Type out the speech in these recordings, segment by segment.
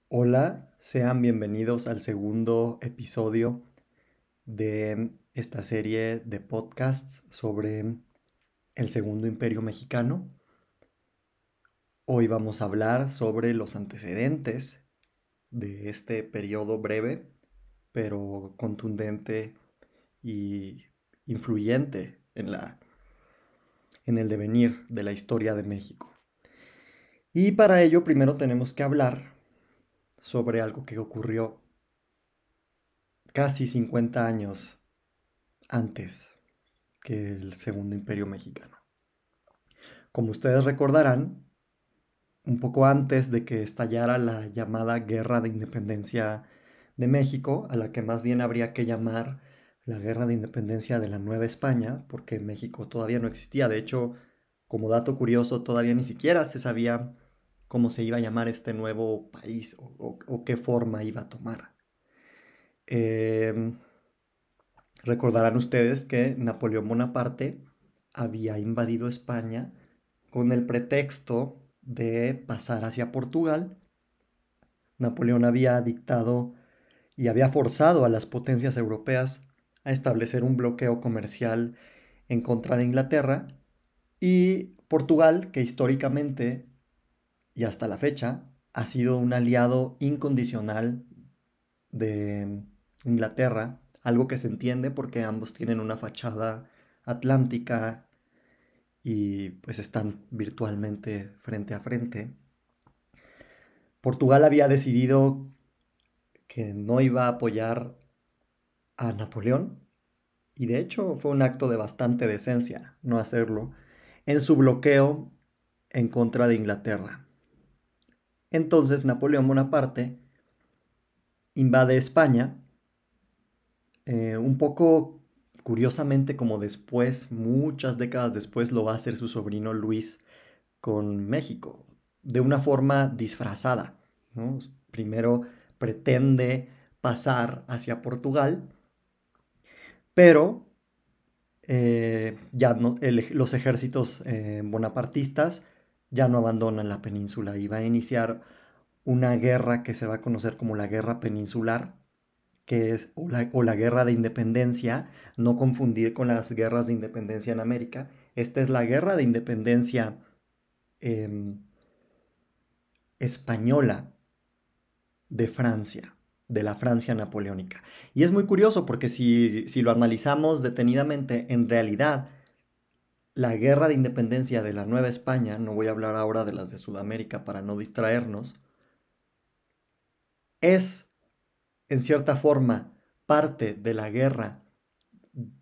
Hola, sean bienvenidos al segundo episodio de esta serie de podcasts sobre el Segundo Imperio Mexicano. Hoy vamos a hablar sobre los antecedentes de este periodo breve, pero contundente y influyente en el devenir de la historia de México. Y para ello primero tenemos que hablar sobre algo que ocurrió casi 50 años antes que el Segundo Imperio Mexicano. Como ustedes recordarán, un poco antes de que estallara la llamada Guerra de Independencia de México, a la que más bien habría que llamar la Guerra de Independencia de la Nueva España, porque México todavía no existía. De hecho, como dato curioso, todavía ni siquiera se sabía cómo se iba a llamar este nuevo país o qué forma iba a tomar. Eh, Recordarán ustedes que Napoleón Bonaparte había invadido España con el pretexto de pasar hacia Portugal. Napoleón había dictado y había forzado a las potencias europeas a establecer un bloqueo comercial en contra de Inglaterra, y Portugal, que históricamente y hasta la fecha ha sido un aliado incondicional de Inglaterra, algo que se entiende porque ambos tienen una fachada atlántica y pues están virtualmente frente a frente. Portugal había decidido que no iba a apoyar a Napoleón, y de hecho fue un acto de bastante decencia no hacerlo, en su bloqueo en contra de Inglaterra. Entonces Napoleón Bonaparte invade España, un poco curiosamente como después, muchas décadas después, lo va a hacer su sobrino Luis con México, de una forma disfrazada, ¿no? Primero pretende pasar hacia Portugal, pero ya no, los ejércitos bonapartistas ya no abandonan la península y va a iniciar una guerra que se va a conocer como la Guerra Peninsular, que es o la Guerra de Independencia, no confundir con las guerras de independencia en América. Esta es la Guerra de Independencia em, española de Francia, de la Francia napoleónica. Y es muy curioso porque si lo analizamos detenidamente, en realidad la guerra de independencia de la Nueva España, no voy a hablar ahora de las de Sudamérica para no distraernos, es en cierta forma parte de la guerra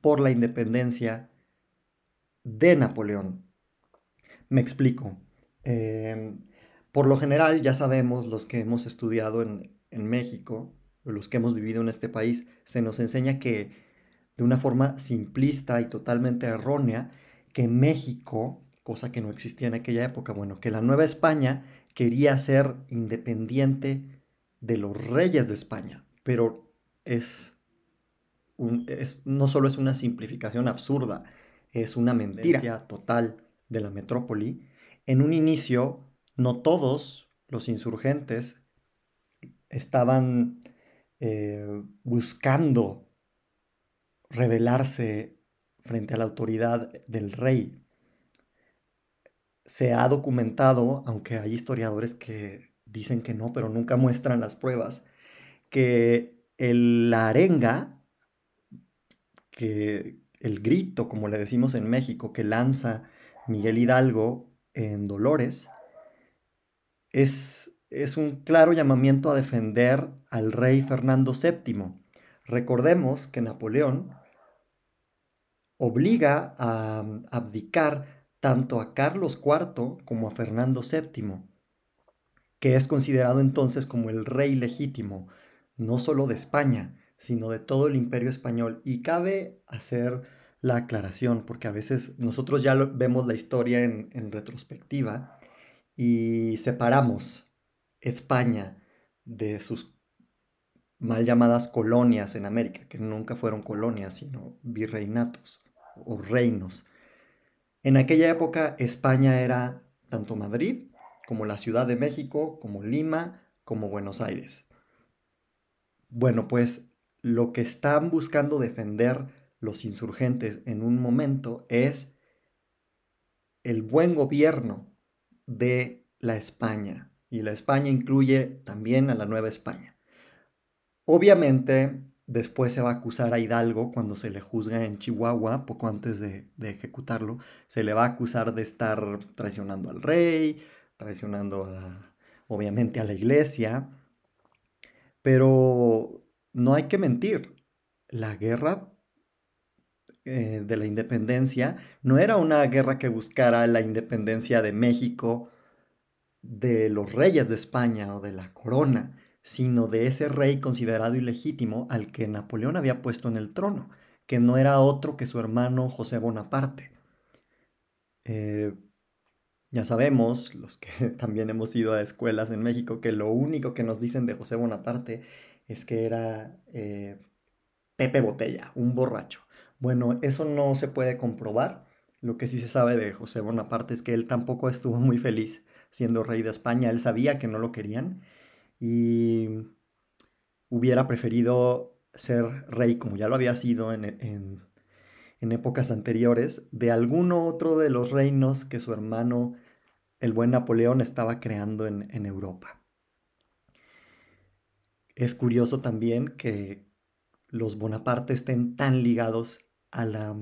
por la independencia de Napoleón. Me explico. Eh, por lo general, ya sabemos, los que hemos estudiado en México, o los que hemos vivido en este país, se nos enseña que de una forma simplista y totalmente errónea, que México, cosa que no existía en aquella época, bueno, que la Nueva España quería ser independiente de los reyes de España, pero es, no solo es una simplificación absurda, es una mentira total de la metrópoli. En un inicio, no todos los insurgentes estaban buscando rebelarse frente a la autoridad del rey. Se ha documentado, aunque hay historiadores que dicen que no, pero nunca muestran las pruebas, que la arenga, que el grito, como le decimos en México, que lanza Miguel Hidalgo en Dolores, es un claro llamamiento a defender al rey Fernando VII. Recordemos que Napoleón obliga a abdicar tanto a Carlos IV como a Fernando VII, que es considerado entonces como el rey legítimo, no solo de España, sino de todo el imperio español. Y cabe hacer la aclaración, porque a veces nosotros ya vemos la historia en retrospectiva y separamos España de sus mal llamadas colonias en América, que nunca fueron colonias, sino virreinatos o reinos. En aquella época España era tanto Madrid como la Ciudad de México, como Lima, como Buenos Aires. Bueno, pues lo que están buscando defender los insurgentes en un momento es el buen gobierno de la España. Y la España incluye también a la Nueva España. Obviamente, después se va a acusar a Hidalgo cuando se le juzga en Chihuahua, poco antes de ejecutarlo. Se le va a acusar de estar traicionando al rey, traicionando obviamente a la iglesia. Pero no hay que mentir. La guerra de la independencia no era una guerra que buscara la independencia de México de los reyes de España o de la corona, sino de ese rey considerado ilegítimo al que Napoleón había puesto en el trono, que no era otro que su hermano José Bonaparte. Eh, ya sabemos, los que también hemos ido a escuelas en México, que lo único que nos dicen de José Bonaparte es que era Pepe Botella, un borracho. Bueno, eso no se puede comprobar. Lo que sí se sabe de José Bonaparte es que él tampoco estuvo muy feliz siendo rey de España. Él sabía que no lo querían y hubiera preferido ser rey, como ya lo había sido en épocas anteriores, de alguno otro de los reinos que su hermano, el buen Napoleón, estaba creando en Europa. Es curioso también que los Bonaparte estén tan ligados a la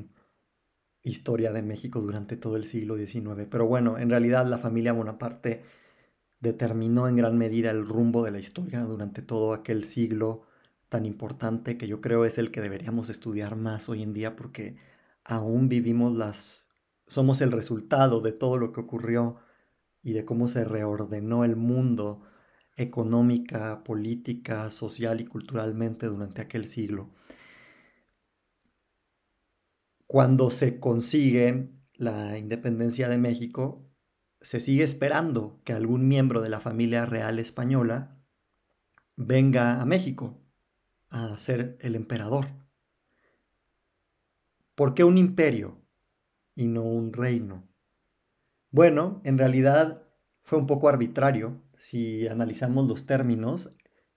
historia de México durante todo el siglo XIX. Pero bueno, en realidad la familia Bonaparte determinó en gran medida el rumbo de la historia durante todo aquel siglo tan importante que yo creo es el que deberíamos estudiar más hoy en día porque aún vivimos somos el resultado de todo lo que ocurrió y de cómo se reordenó el mundo económica, política, social y culturalmente durante aquel siglo. Cuando se consigue la independencia de México, se sigue esperando que algún miembro de la familia real española venga a México a ser el emperador. ¿Por qué un imperio y no un reino? Bueno, en realidad fue un poco arbitrario. Si analizamos los términos,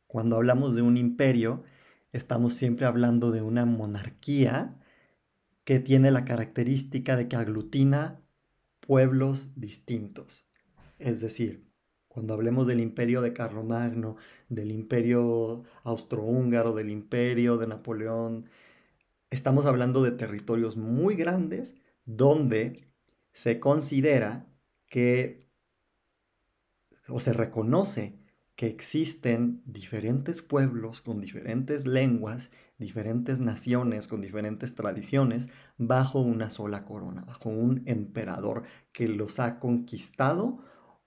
cuando hablamos de un imperio, estamos siempre hablando de una monarquía que tiene la característica de que aglutina pueblos distintos. Es decir, cuando hablemos del imperio de Carlomagno, del imperio austrohúngaro, del imperio de Napoleón, estamos hablando de territorios muy grandes donde se considera que, o se reconoce que existen diferentes pueblos con diferentes lenguas, diferentes naciones con diferentes tradiciones, bajo una sola corona, bajo un emperador que los ha conquistado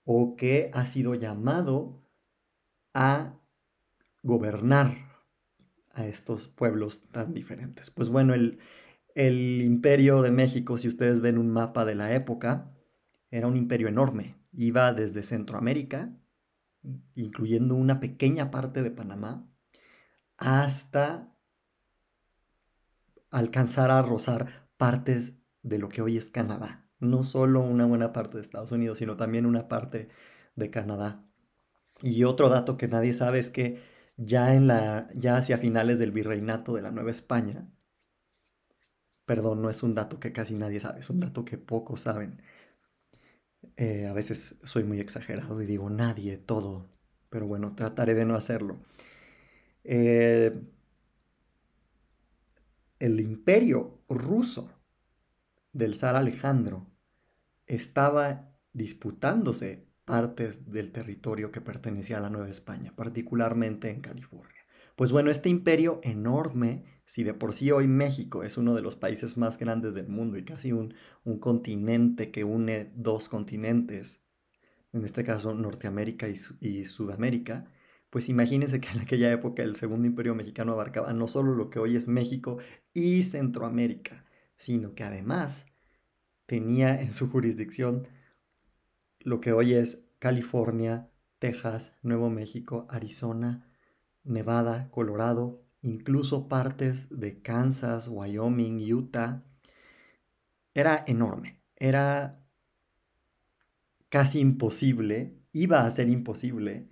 o que ha sido llamado a gobernar a estos pueblos tan diferentes. Pues bueno, el imperio de México, si ustedes ven un mapa de la época, era un imperio enorme. Iba desde Centroamérica, incluyendo una pequeña parte de Panamá, hasta alcanzar a rozar partes de lo que hoy es Canadá. No solo una buena parte de Estados Unidos, sino también una parte de Canadá. Y otro dato que nadie sabe es que ya hacia finales del virreinato de la Nueva España, perdón, no es un dato que casi nadie sabe, es un dato que pocos saben. A veces soy muy exagerado y digo nadie, todo, pero bueno, trataré de no hacerlo. Eh, el imperio ruso del zar Alejandro estaba disputándose partes del territorio que pertenecía a la Nueva España, particularmente en California. Pues bueno, este imperio enorme, si de por sí hoy México es uno de los países más grandes del mundo y casi un continente que une dos continentes, en este caso Norteamérica y Sudamérica, pues imagínense que en aquella época el Segundo Imperio Mexicano abarcaba no solo lo que hoy es México y Centroamérica, sino que además tenía en su jurisdicción lo que hoy es California, Texas, Nuevo México, Arizona, Nevada, Colorado, incluso partes de Kansas, Wyoming, Utah. Era enorme, era casi imposible, iba a ser imposible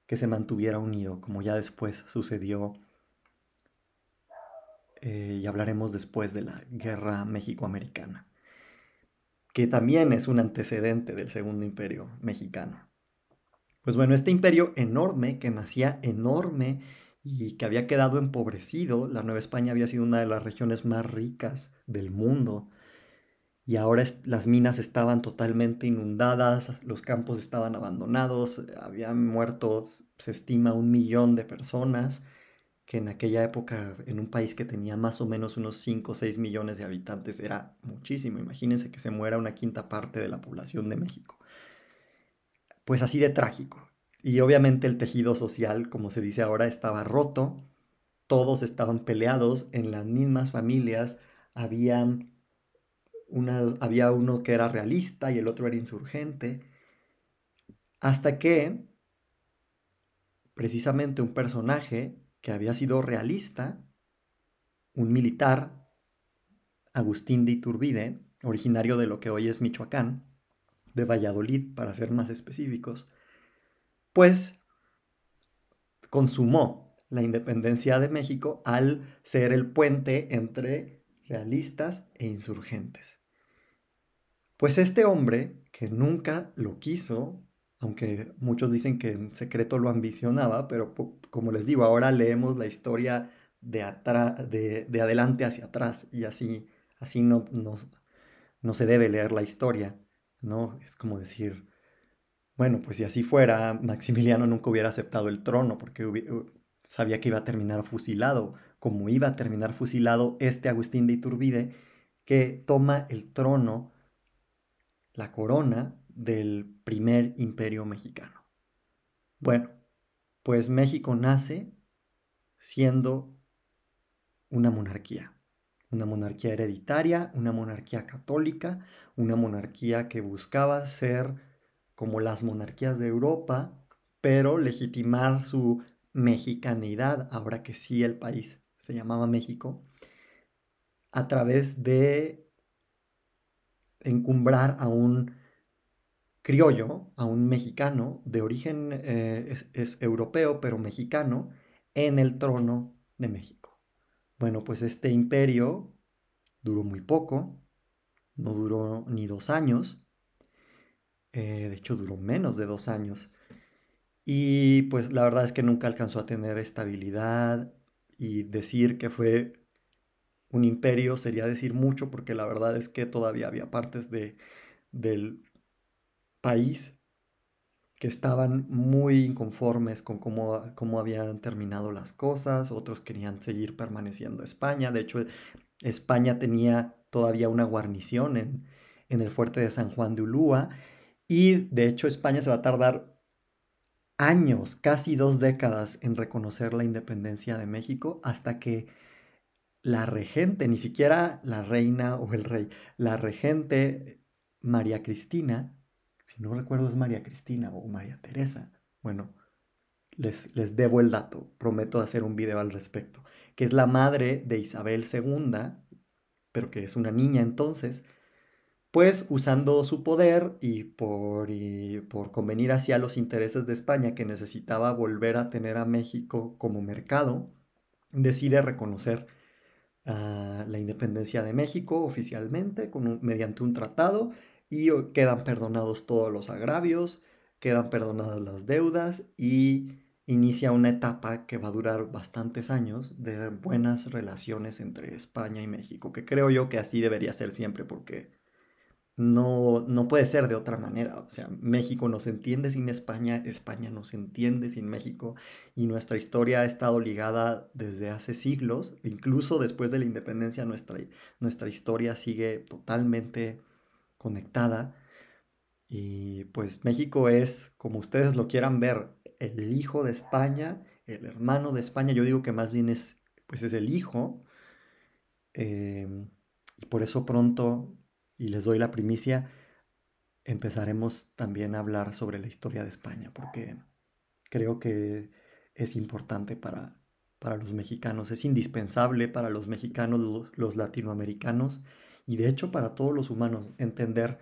que se mantuviera unido, como ya después sucedió, y hablaremos después de la Guerra México-Americana, que también es un antecedente del Segundo Imperio Mexicano. Pues bueno, este imperio enorme, que nacía enorme y que había quedado empobrecido, la Nueva España había sido una de las regiones más ricas del mundo, y ahora las minas estaban totalmente inundadas, los campos estaban abandonados, habían muerto, se estima, 1 millón de personas, que en aquella época, en un país que tenía más o menos unos 5 o 6 millones de habitantes, era muchísimo. Imagínense que se muera una quinta parte de la población de México. Pues así de trágico. Y obviamente el tejido social, como se dice ahora, estaba roto, todos estaban peleados en las mismas familias, habían había uno que era realista y el otro era insurgente, hasta que precisamente un personaje que había sido realista, un militar, Agustín de Iturbide, originario de lo que hoy es Michoacán, de Valladolid para ser más específicos, pues consumó la independencia de México al ser el puente entre realistas e insurgentes. Pues este hombre, que nunca lo quiso, aunque muchos dicen que en secreto lo ambicionaba, pero como les digo, ahora leemos la historia de adelante hacia atrás y así no se debe leer la historia, ¿no? Es como decir, bueno, pues si así fuera, Maximiliano nunca hubiera aceptado el trono porque sabía que iba a terminar fusilado, como iba a terminar fusilado este Agustín de Iturbide, que toma el trono, la corona del primer imperio mexicano. Bueno, pues México nace siendo una monarquía hereditaria, una monarquía católica, una monarquía que buscaba ser como las monarquías de Europa, pero legitimar su mexicanidad, ahora que sí el país se llamaba México, a través de encumbrar a un criollo, a un mexicano de origen es europeo, pero mexicano, en el trono de México. Bueno, pues este imperio duró muy poco, no duró ni 2 años, de hecho duró menos de 2 años. Y pues la verdad es que nunca alcanzó a tener estabilidad, y decir que fue un imperio sería decir mucho porque la verdad es que todavía había partes del país que estaban muy inconformes con cómo habían terminado las cosas, otros querían seguir permaneciendo en España. De hecho, España tenía todavía una guarnición en el fuerte de San Juan de Ulúa, y de hecho España se va a tardar años, casi 2 décadas, en reconocer la independencia de México, hasta que la regente, ni siquiera la reina o el rey, la regente María Cristina, si no recuerdo es María Cristina o María Teresa, bueno, les debo el dato, prometo hacer un video al respecto, que es la madre de Isabel II, pero que es una niña entonces, pues usando su poder y por convenir hacia los intereses de España, que necesitaba volver a tener a México como mercado, decide reconocer la independencia de México oficialmente mediante un tratado, y quedan perdonados todos los agravios, quedan perdonadas las deudas, y inicia una etapa que va a durar bastantes años de buenas relaciones entre España y México, que creo yo que así debería ser siempre porque no puede ser de otra manera. O sea, México no se entiende sin España, España no se entiende sin México, y nuestra historia ha estado ligada desde hace siglos, incluso después de la independencia nuestra historia sigue totalmente conectada. Y pues México es, como ustedes lo quieran ver, el hijo de España, el hermano de España. Yo digo que más bien pues es el hijo, y por eso pronto, y les doy la primicia, empezaremos también a hablar sobre la historia de España, porque creo que es importante para los mexicanos, es indispensable para los mexicanos, los latinoamericanos, y de hecho para todos los humanos entender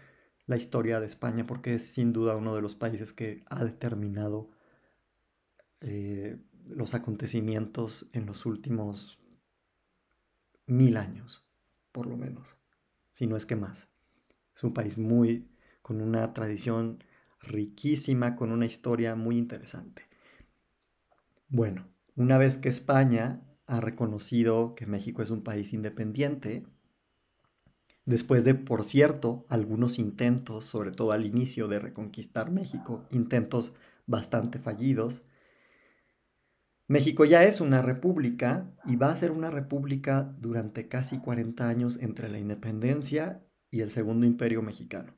la historia de España, porque es sin duda uno de los países que ha determinado los acontecimientos en los últimos 1000 años, por lo menos, si no es que más. Es un país con una tradición riquísima, con una historia muy interesante. Bueno, una vez que España ha reconocido que México es un país independiente, después de, por cierto, algunos intentos, sobre todo al inicio de reconquistar México, intentos bastante fallidos, México ya es una república y va a ser una república durante casi 40 años entre la independencia y el Segundo Imperio Mexicano.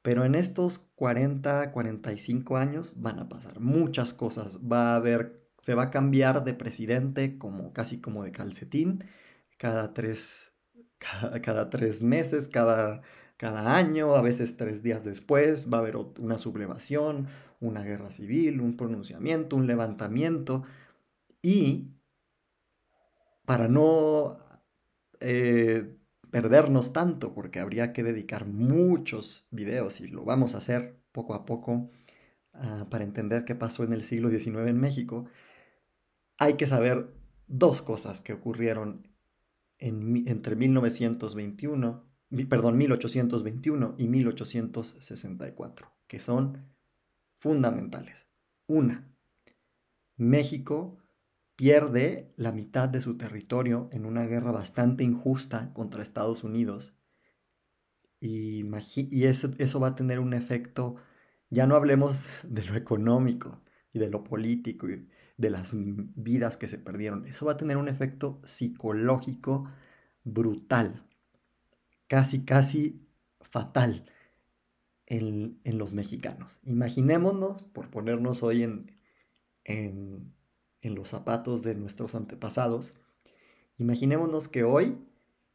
Pero en estos 45 años van a pasar muchas cosas. Se va a cambiar de presidente como casi como de calcetín cada tres, cada 3 meses, cada año, a veces 3 días después. Va a haber una sublevación, una guerra civil, un pronunciamiento, un levantamiento. Y para no eh, perdernos tanto, porque habría que dedicar muchos videos y lo vamos a hacer poco a poco para entender qué pasó en el siglo XIX en México, hay que saber dos cosas que ocurrieron entre 1921, perdón, 1821 y 1864, que son fundamentales. Una, México pierde la mitad de su territorio en una guerra bastante injusta contra Estados Unidos. Y eso va a tener un efecto, ya no hablemos de lo económico y de lo político y de las vidas que se perdieron. Eso va a tener un efecto psicológico brutal, casi, casi fatal en los mexicanos. Imaginémonos, por ponernos hoy en, en los zapatos de nuestros antepasados, imaginémonos que hoy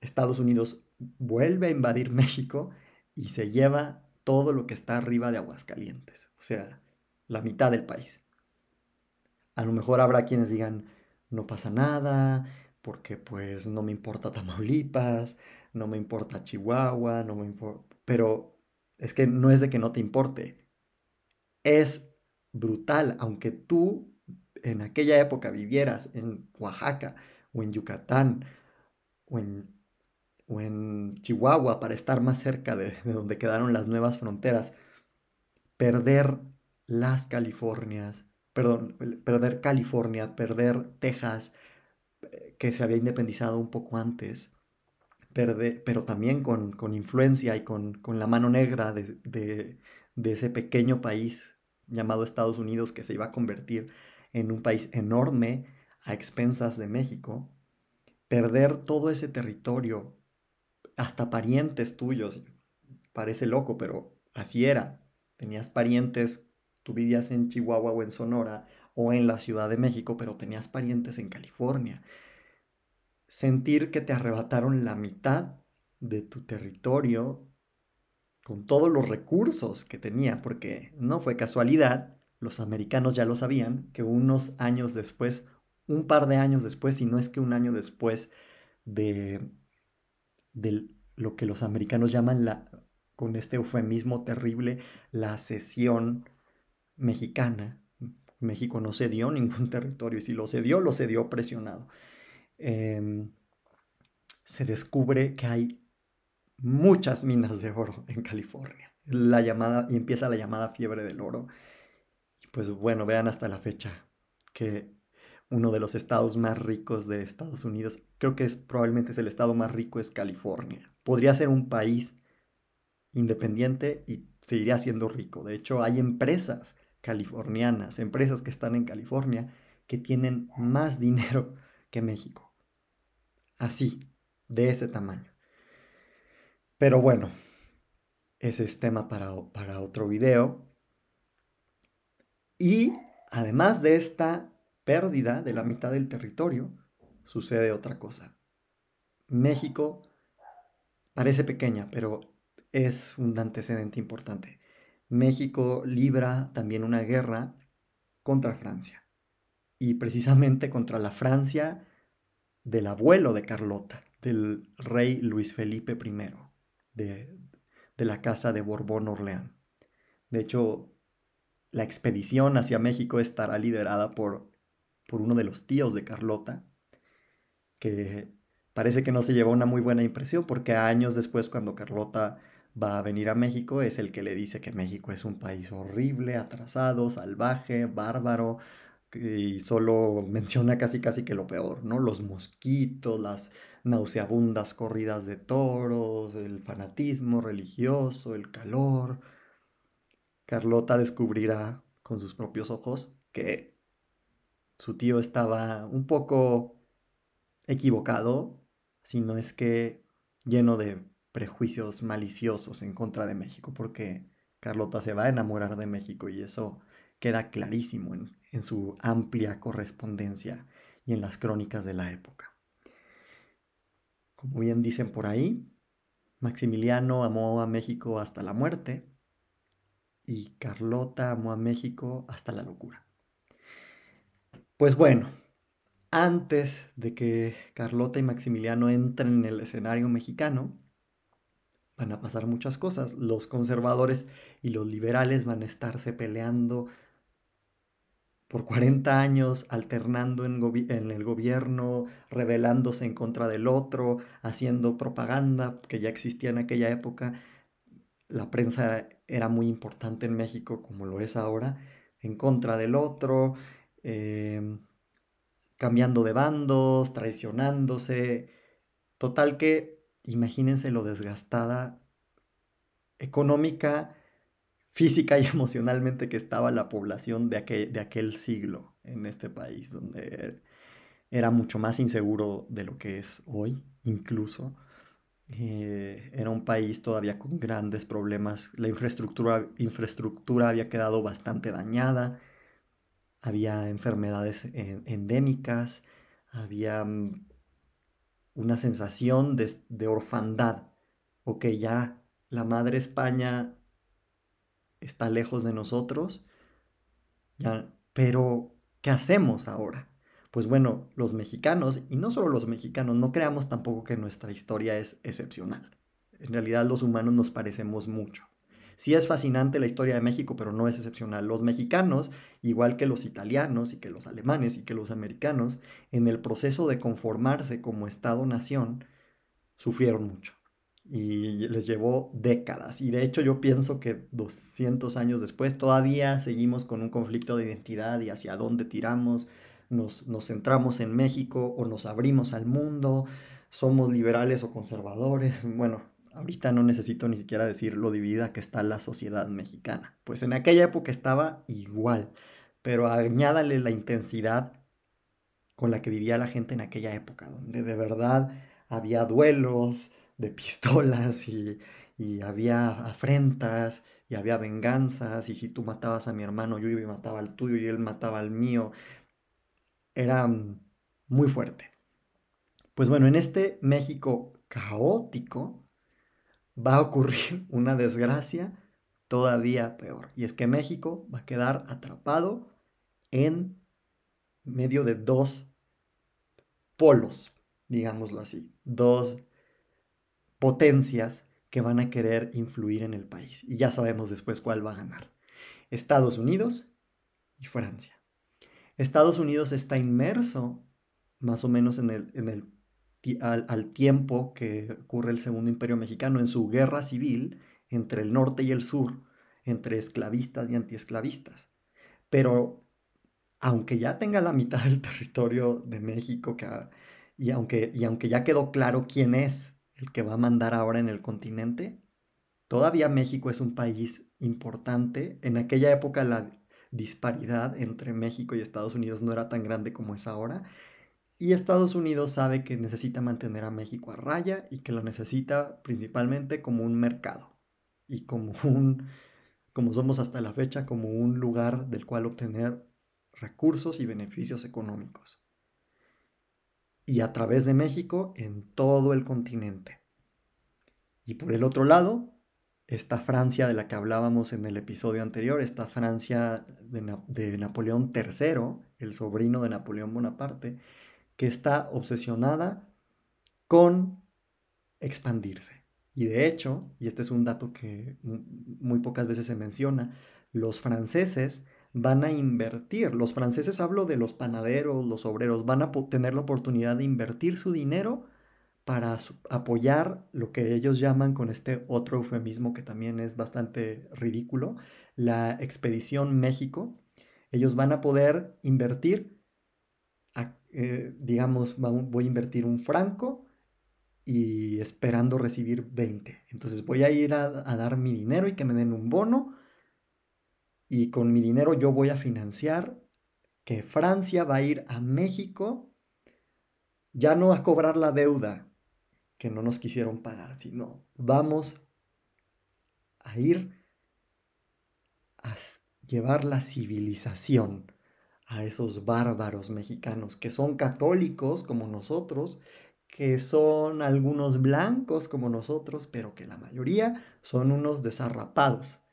Estados Unidos vuelve a invadir México y se lleva todo lo que está arriba de Aguascalientes, o sea, la mitad del país. A lo mejor habrá quienes digan, no pasa nada, porque pues no me importa Tamaulipas, no me importa Chihuahua, no me importa... Pero es que no es de que no te importe, es brutal, aunque tú en aquella época vivieras en Oaxaca o en Yucatán o en Chihuahua para estar más cerca de donde quedaron las nuevas fronteras, perder las Californias, perdón, perder California, perder Texas, que se había independizado un poco antes, pero también con influencia y con la mano negra de ese pequeño país llamado Estados Unidos que se iba a convertir en un país enorme a expensas de México, perder todo ese territorio, hasta parientes tuyos, parece loco, pero así era. Tenías parientes, tú vivías en Chihuahua o en Sonora o en la Ciudad de México, pero tenías parientes en California. Sentir que te arrebataron la mitad de tu territorio con todos los recursos que tenía, porque no fue casualidad, los americanos ya lo sabían, que unos años después, un par de años después, si no es que un año después de, de lo que los americanos llaman con este eufemismo terrible, la cesión mexicana. México no cedió ningún territorio y si lo cedió presionado. Em, Se descubre que hay muchas minas de oro en California. Y empieza la llamada fiebre del oro. Y pues bueno, vean hasta la fecha que uno de los estados más ricos de Estados Unidos, creo que probablemente es el estado más rico, es California. Podría ser un país independiente y seguiría siendo rico. De hecho, hay empresas californianas, empresas que están en California, que tienen más dinero que México. Así, de ese tamaño. Pero bueno, ese es tema para otro video. Y además de esta pérdida de la mitad del territorio, sucede otra cosa. México parece pequeña, pero es un antecedente importante. México libra también una guerra contra Francia, y precisamente contra la Francia del abuelo de Carlota, del rey Luis Felipe I, de, de la casa de Borbón-Orleán. De hecho, La expedición hacia México estará liderada por uno de los tíos de Carlota, que parece que no se llevó una muy buena impresión porque años después, cuando Carlota va a venir a México, es el que le dice que México es un país horrible, atrasado, salvaje, bárbaro, y solo menciona casi casi que lo peor, ¿no? Los mosquitos, las nauseabundas corridas de toros, el fanatismo religioso, el calor. Carlota descubrirá con sus propios ojos que su tío estaba un poco equivocado, si no es que lleno de prejuicios maliciosos en contra de México, porque Carlota se va a enamorar de México y eso queda clarísimo en su amplia correspondencia y en las crónicas de la época. Como bien dicen por ahí, Maximiliano amó a México hasta la muerte y Carlota amó a México hasta la locura. Pues bueno, antes de que Carlota y Maximiliano entren en el escenario mexicano, van a pasar muchas cosas. Los conservadores y los liberales van a estarse peleando por 40 años, alternando en el gobierno, rebelándose en contra del otro, haciendo propaganda que ya existía en aquella época. La prensa era muy importante en México, como lo es ahora, en contra del otro, eh, cambiando de bandos, traicionándose. Total que imagínense lo desgastada económica, física y emocionalmente que estaba la población de aquel siglo en este país, donde era mucho más inseguro de lo que es hoy, incluso. Era un país todavía con grandes problemas. La infraestructura había quedado bastante dañada. Había enfermedades endémicas. Había una sensación de orfandad. Ok, ya la madre España está lejos de nosotros, ya, pero ¿qué hacemos ahora? Pues bueno, los mexicanos, y no solo los mexicanos, no creamos tampoco que nuestra historia es excepcional. En realidad los humanos nos parecemos mucho. Sí es fascinante la historia de México, pero no es excepcional. Los mexicanos, igual que los italianos y que los alemanes y que los americanos, en el proceso de conformarse como Estado-nación, sufrieron mucho y les llevó décadas. Y de hecho yo pienso que 200 años después todavía seguimos con un conflicto de identidad y hacia dónde tiramos, nos centramos en México o nos abrimos al mundo, somos liberales o conservadores. Bueno, ahorita no necesito ni siquiera decir lo dividida que está la sociedad mexicana. Pues en aquella época estaba igual, pero añádale la intensidad con la que vivía la gente en aquella época, donde de verdad había duelos de pistolas y había afrentas y había venganzas, y si tú matabas a mi hermano, yo iba y mataba al tuyo y él mataba al mío. Era muy fuerte. Pues bueno, en este México caótico va a ocurrir una desgracia todavía peor. Y es que México va a quedar atrapado en medio de dos polos, digámoslo así, dos potencias que van a querer influir en el país. Y ya sabemos después cuál va a ganar. Estados Unidos y Francia. Estados Unidos está inmerso más o menos al tiempo que ocurre el Segundo Imperio Mexicano, en su guerra civil entre el norte y el sur, entre esclavistas y antiesclavistas. Pero aunque ya tenga la mitad del territorio de México, y aunque ya quedó claro quién es el que va a mandar ahora en el continente, todavía México es un país importante. En aquella época la disparidad entre México y Estados Unidos no era tan grande como es ahora, y Estados Unidos sabe que necesita mantener a México a raya y que lo necesita principalmente como un mercado y como somos hasta la fecha, como un lugar del cual obtener recursos y beneficios económicos. Y a través de México en todo el continente. Y por el otro lado, esta Francia de la que hablábamos en el episodio anterior, esta Francia de Napoleón III, el sobrino de Napoleón Bonaparte, que está obsesionada con expandirse. Y de hecho, y este es un dato que muy pocas veces se menciona, Los franceses van a invertir, los franceses hablo de los panaderos, los obreros, van a tener la oportunidad de invertir su dinero para apoyar lo que ellos llaman con este otro eufemismo que también es bastante ridículo, la expedición México. Ellos van a poder invertir, digamos, voy a invertir un franco y esperando recibir 20. Entonces voy a ir a dar mi dinero y que me den un bono y con mi dinero yo voy a financiar que Francia va a ir a México ya no a cobrar la deuda que no nos quisieron pagar, sino vamos a ir a llevar la civilización a esos bárbaros mexicanos que son católicos como nosotros, que son algunos blancos como nosotros, pero que la mayoría son unos desarrapados.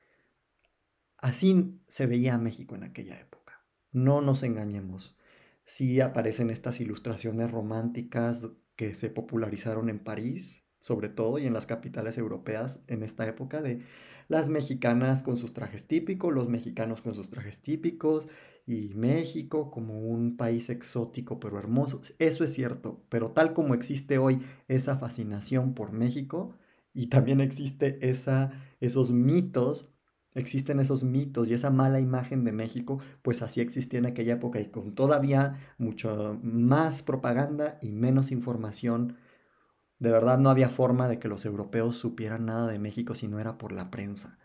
Así se veía México en aquella época. No nos engañemos. Sí aparecen estas ilustraciones románticas que se popularizaron en París, sobre todo, y en las capitales europeas en esta época de las mexicanas con sus trajes típicos, los mexicanos con sus trajes típicos, y México como un país exótico pero hermoso. Eso es cierto, pero tal como existe hoy esa fascinación por México, y también esos mitos, existen esos mitos y esa mala imagen de México, pues así existía en aquella época y con todavía mucho más propaganda y menos información. De verdad no había forma de que los europeos supieran nada de México si no era por la prensa.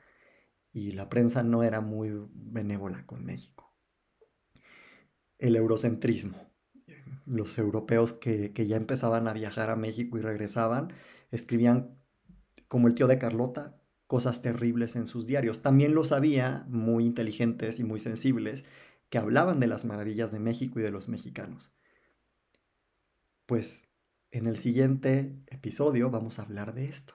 Y la prensa no era muy benévola con México. El eurocentrismo. Los europeos que ya empezaban a viajar a México y regresaban, escribían como el tío de Carlota, cosas terribles en sus diarios. También los había, muy inteligentes y muy sensibles, que hablaban de las maravillas de México y de los mexicanos. Pues en el siguiente episodio vamos a hablar de esto.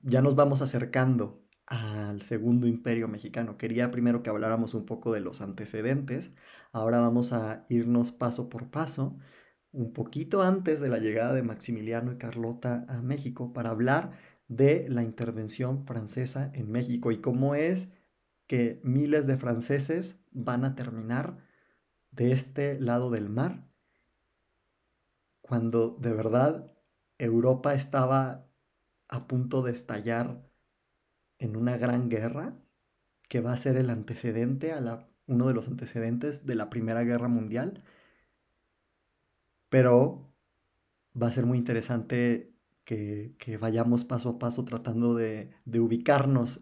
Ya nos vamos acercando al segundo imperio mexicano. Quería primero que habláramos un poco de los antecedentes. Ahora vamos a irnos paso por paso, un poquito antes de la llegada de Maximiliano y Carlota a México, para hablar de la intervención francesa en México y cómo es que miles de franceses van a terminar de este lado del mar cuando de verdad Europa estaba a punto de estallar en una gran guerra que va a ser el antecedente uno de los antecedentes de la Primera Guerra Mundial, pero va a ser muy interesante que vayamos paso a paso tratando de ubicarnos.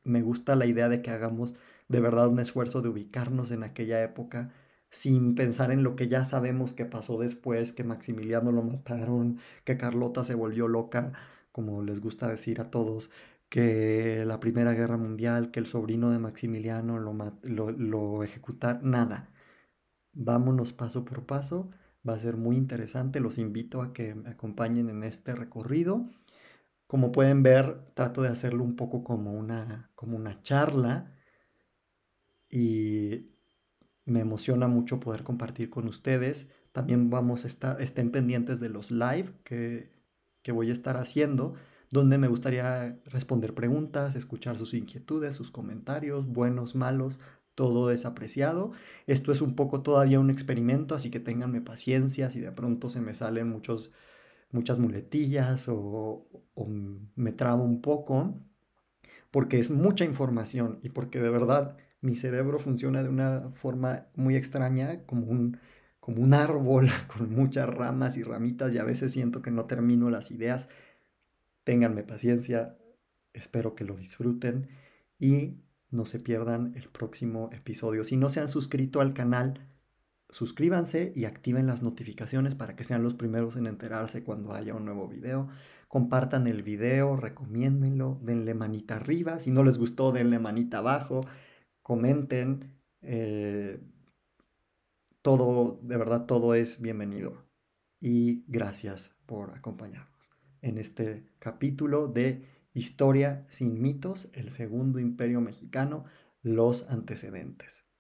Me gusta la idea de que hagamos de verdad un esfuerzo de ubicarnos en aquella época sin pensar en lo que ya sabemos que pasó después, que Maximiliano lo mataron, que Carlota se volvió loca, como les gusta decir a todos, que la Primera Guerra Mundial, que el sobrino de Maximiliano lo ejecutaron, nada. Vámonos paso por paso, va a ser muy interesante, los invito a que me acompañen en este recorrido. Como pueden ver, trato de hacerlo un poco como una charla y me emociona mucho poder compartir con ustedes. También estén pendientes de los live que voy a estar haciendo, donde me gustaría responder preguntas, escuchar sus inquietudes, sus comentarios, buenos, malos, todo es apreciado. Esto es un poco todavía un experimento, así que ténganme paciencia si de pronto se me salen muchas muletillas o me trabo un poco porque es mucha información y porque de verdad mi cerebro funciona de una forma muy extraña, como un árbol con muchas ramas y ramitas y a veces siento que no termino las ideas. Ténganme paciencia, espero que lo disfruten y no se pierdan el próximo episodio. Si no se han suscrito al canal, suscríbanse y activen las notificaciones para que sean los primeros en enterarse cuando haya un nuevo video. Compartan el video, recomiéndenlo, denle manita arriba. Si no les gustó, denle manita abajo. Comenten. Todo, de verdad, todo es bienvenido. Y gracias por acompañarnos en este capítulo de Historia sin mitos, el segundo imperio mexicano, los antecedentes.